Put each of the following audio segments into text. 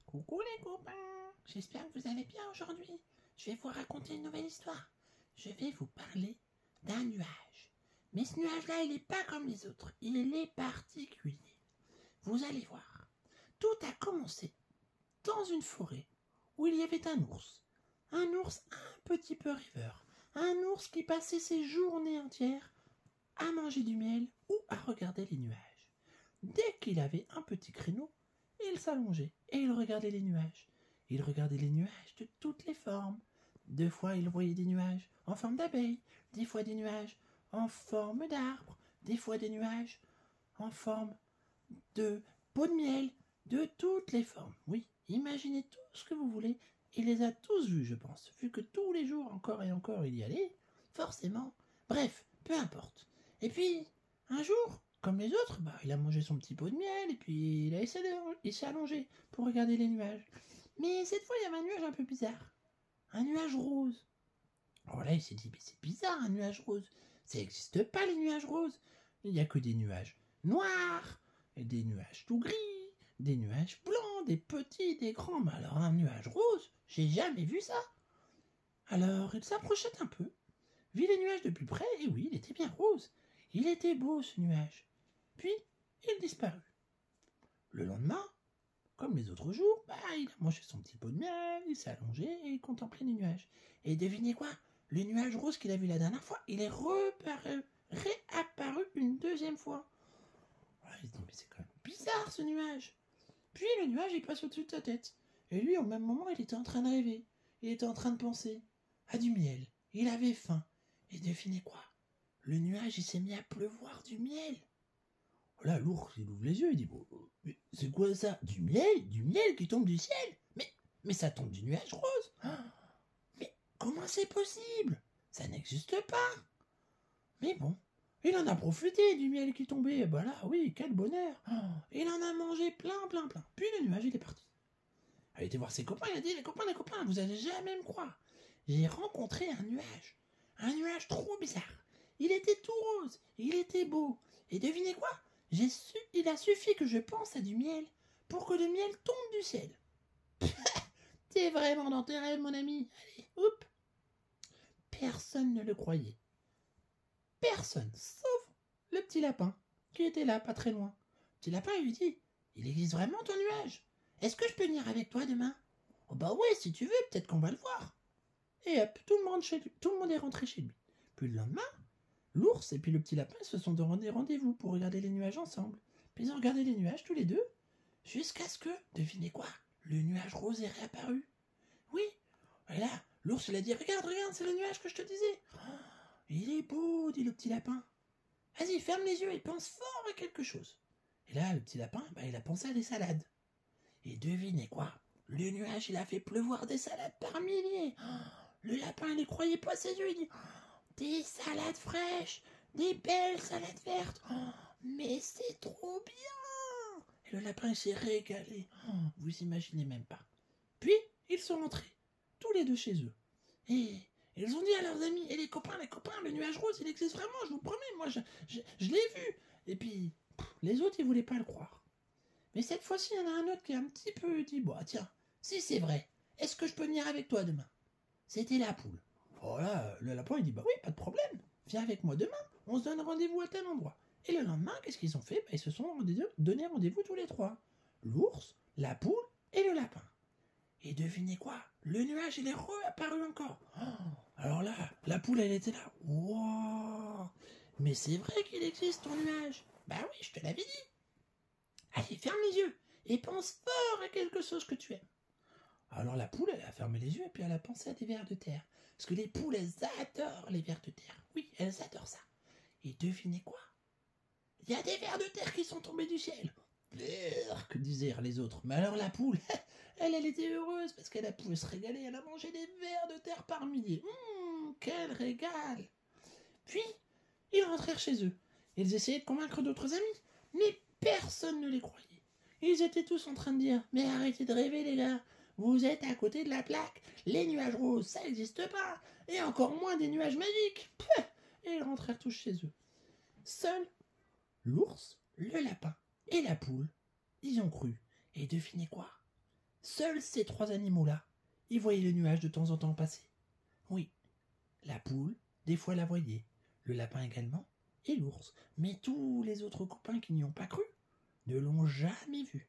Coucou les copains, j'espère que vous allez bien aujourd'hui. Je vais vous raconter une nouvelle histoire. Je vais vous parler d'un nuage. Mais ce nuage-là, il n'est pas comme les autres. Il est particulier. Vous allez voir. Tout a commencé dans une forêt où il y avait un ours. Un ours un petit peu rêveur. Un ours qui passait ses journées entières à manger du miel ou à regarder les nuages. Dès qu'il avait un petit créneau, il s'allongeait et il regardait les nuages. Il regardait les nuages de toutes les formes. Deux fois, il voyait des nuages en forme d'abeille, des fois des nuages en forme d'arbre, des fois des nuages en forme de pot de miel, de toutes les formes. Oui, imaginez tout ce que vous voulez. Il les a tous vus, je pense, vu que tous les jours, encore et encore, il y allait, forcément. Bref, peu importe. Et puis, un jour, comme les autres, il a mangé son petit pot de miel et puis il s'est allongé pour regarder les nuages. Mais cette fois, il y avait un nuage un peu bizarre. Un nuage rose. Alors là, il s'est dit, mais c'est bizarre un nuage rose. Ça n'existe pas les nuages roses. Il n'y a que des nuages noirs, et des nuages tout gris, des nuages blancs, des petits, des grands. Mais alors un nuage rose, j'ai jamais vu ça. Alors il s'approchait un peu, vit les nuages de plus près, et oui, il était bien rose. Il était beau ce nuage. Puis il disparut. Le lendemain, comme les autres jours, il a mangé son petit pot de miel, il s'est allongé et il contemplait les nuages. Et devinez quoi? Le nuage rose qu'il a vu la dernière fois, il est réapparu une deuxième fois. Alors, il se dit, mais c'est quand même bizarre ce nuage. Puis le nuage, il passe au-dessus de sa tête. Et lui, au même moment, il était en train de rêver. Il était en train de penser à du miel. Il avait faim. Et devinez quoi? Le nuage, il s'est mis à pleuvoir du miel. Là, l'ours, il ouvre les yeux, il dit, mais c'est quoi ça? Du miel qui tombe du ciel? Mais ça tombe du nuage rose. Mais comment c'est possible? Ça n'existe pas. Mais bon, il en a profité du miel qui tombait. Là, oui, quel bonheur. Il en a mangé plein. Puis le nuage, il est parti. Il a été voir ses copains, il a dit, les copains, vous allez jamais me croire. J'ai rencontré un nuage trop bizarre. Il était tout rose, il était beau. Et devinez quoi? Il a suffi que je pense à du miel pour que le miel tombe du ciel. T'es vraiment dans tes rêves, mon ami. Allez, hop. Personne ne le croyait. Personne, sauf le petit lapin, qui était là, pas très loin. Le petit lapin, il lui dit, il existe vraiment ton nuage? Est-ce que je peux venir avec toi demain? Oh ouais, si tu veux, peut-être qu'on va le voir. Et hop, tout le monde est rentré chez lui. Puis le lendemain, l'ours et puis le petit lapin se sont donné rendez-vous pour regarder les nuages ensemble. Puis ils ont regardé les nuages tous les deux, jusqu'à ce que, devinez quoi, le nuage rose est réapparu. Oui, et là, l'ours il a dit, regarde, c'est le nuage que je te disais. Il est beau, dit le petit lapin. Vas-y, ferme les yeux et pense fort à quelque chose. Et là, le petit lapin, il a pensé à des salades. Et devinez quoi, le nuage, il a fait pleuvoir des salades par milliers. Le lapin, il ne croyait pas ses yeux, il dit, des salades fraîches, des belles salades vertes. Mais c'est trop bien. Et le lapin s'est régalé. Vous imaginez même pas. Puis, ils sont rentrés, tous les deux chez eux. Et ils ont dit à leurs amis, et les copains, le nuage rose, il existe vraiment, je vous promets, moi, je l'ai vu. Et puis, les autres, ils voulaient pas le croire. Mais cette fois-ci, il y en a un autre qui a un petit peu dit, tiens, si c'est vrai, est-ce que je peux venir avec toi demain? C'était la poule. Voilà, le lapin, il dit, oui, pas de problème, viens avec moi demain, on se donne rendez-vous à tel endroit. Et le lendemain, qu'est-ce qu'ils ont fait? Ils se sont donné rendez-vous tous les trois. L'ours, la poule et le lapin. Et devinez quoi? Le nuage, il est réapparu encore. Alors là, la poule, elle était là. Wow! Mais c'est vrai qu'il existe ton nuage. Oui, je te l'avais dit. Allez, ferme les yeux et pense fort à quelque chose que tu aimes. Alors la poule, elle a fermé les yeux et puis elle a pensé à des vers de terre. Parce que les poules, elles adorent les vers de terre. Oui, elles adorent ça. Et devinez quoi? Il y a des vers de terre qui sont tombés du ciel. Que disaient les autres. Mais alors la poule, elle était heureuse parce qu'elle a pu se régaler. Elle a mangé des vers de terre par milliers. Quel régal! Puis, ils rentrèrent chez eux. Ils essayaient de convaincre d'autres amis, mais personne ne les croyait. Ils étaient tous en train de dire, mais arrêtez de rêver les gars, vous êtes à côté de la plaque, les nuages roses, ça n'existe pas, et encore moins des nuages magiques. Et ils rentrèrent tous chez eux. Seuls l'ours, le lapin et la poule, ils ont cru. Et devinez quoi? Seuls ces 3 animaux-là, ils voyaient le nuage de temps en temps passer. Oui, la poule, des fois la voyait, le lapin également, et l'ours. Mais tous les autres copains qui n'y ont pas cru ne l'ont jamais vu.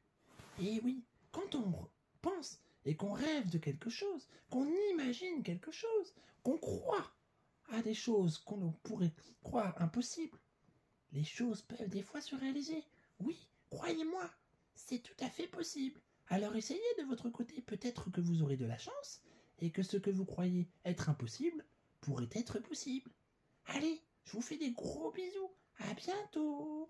Et oui, quand on pense et qu'on rêve de quelque chose, qu'on imagine quelque chose, qu'on croit à des choses qu'on pourrait croire impossibles, les choses peuvent des fois se réaliser. Oui, croyez-moi, c'est tout à fait possible. Alors essayez de votre côté, peut-être que vous aurez de la chance et que ce que vous croyez être impossible pourrait être possible. Allez, je vous fais des gros bisous. À bientôt.